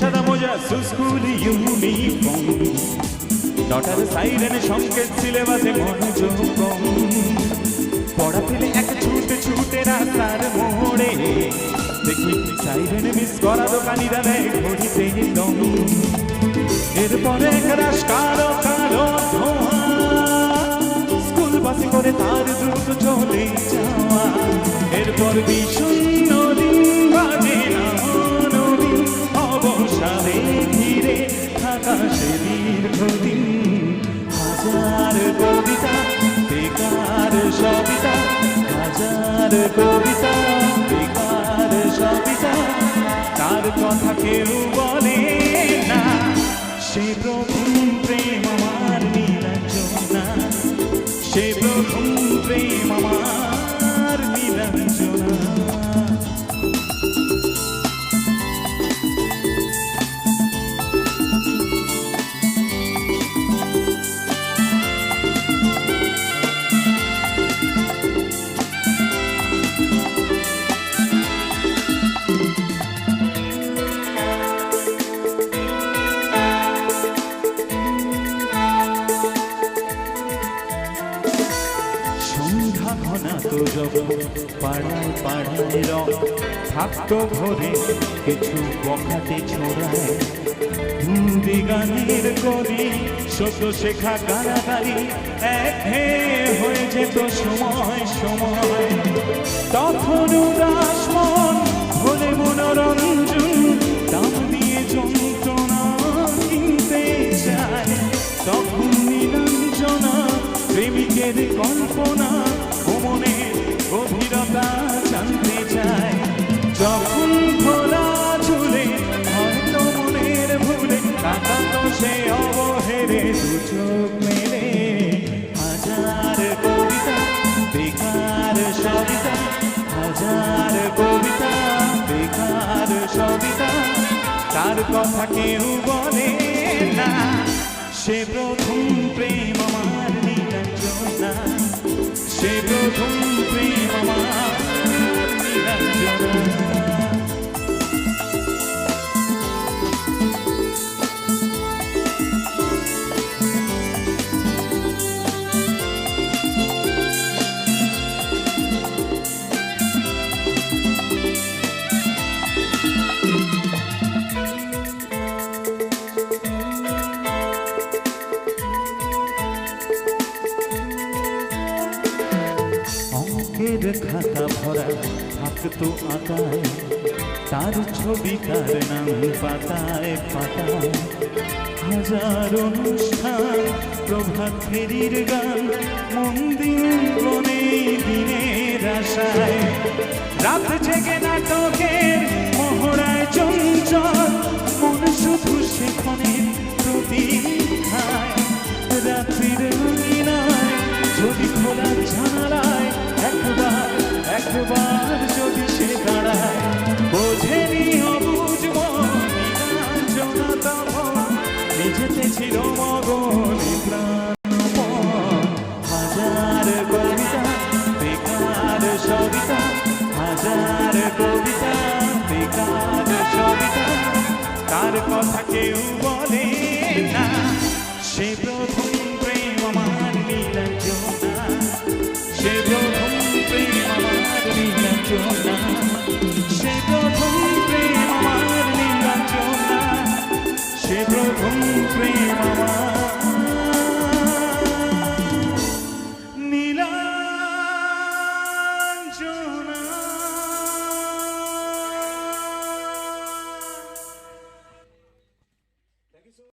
সাদা মোজা school uniform, daughter siren সংকেত সিলেবাসে মনোযোগ কম। পড়া ফেলে এক ছুটে ছুটে রাস্তার মোড়ে, দেখি সাইরেন মিস করা দোকানিরা দেয় ঘড়িতে দম। এরপরে একরাশ কালো কালো ধোঁয়া, স্কুল বাসে করে তার দ্রুত চলে যাওয়া। এরপর বিষণ্ণ দিন বাজে না নদী, অবসাদে ঘিরে থাকা সে দীর্ঘদিন। হাজার কবিতা বেকার সবিতা, হাজার কবিতা বেকার সবিতা, তার কথা কেউ বলে না। সে প্রথম প্রেম আমার নীলাঞ্জনা, সে প্রথম প্রেম আমার নীলাঞ্জনা। পাড়ায় পাড়ায় রং থাকতো ভরে কিছু বখাটে ছোড়ায়, হিন্দি গানের করি সত্য শেখা গালাগালি একঘেয়ে হয়ে যেত সময় সময়। তখন উদাস মন হলে মনোরঞ্জন, দাম দিয়ে যন্ত্রণা কিনতে চায়। তখন নীলাঞ্জনা প্রেমিকের কল্পনা, মনের গভীরতা জানতে চায়। যখন খোলা ঝুলে হয়তো মনের ভুলে, তাকাতো সে অবহেরে দু চোখ মেলে। হাজার কবিতা বেকার সবিতা, হাজার কবিতা বেকার সবিতা, তার কথা কেউ বলে না। সে প্রথম প্রেম আমার নীলাঞ্জনা, সে প্রথম প্রেম আমার নীলাঞ্জনা। খাতা ভরা থাকতো আঁকায়, তার ছবি তার নাম পাতায় পাতায়। হাজার অনুষ্ঠান প্রভাত ফেরির গান, মন দিন বনে দিনের আশায়। রাত জেগে নাটকের মহড়ায় চঞ্চল, মন শুধু সেখানের প্রতীক্ষায়। রাত্রির রঙিনায় যদি খোলা জানালায় একবার একবার যদি সে দাঁড়ায়, বোঝেনি অবুঝ নীলাঞ্জনা তখন নিজেতে ছিল মগন প্রাণ। হাজার কবিতা বেকার সবিতা, হাজার কবিতা বেকার সবিতা, তার কথা কেউ বলে না। সে প্রথম প্রেম আমার নীলাঞ্জনা, সে প্রথম প্রেম আমার নীলাঞ্জনা, সে প্রথম প্রেম আমার নীলাঞ্জনা, সে প্রথম প্রেম আমার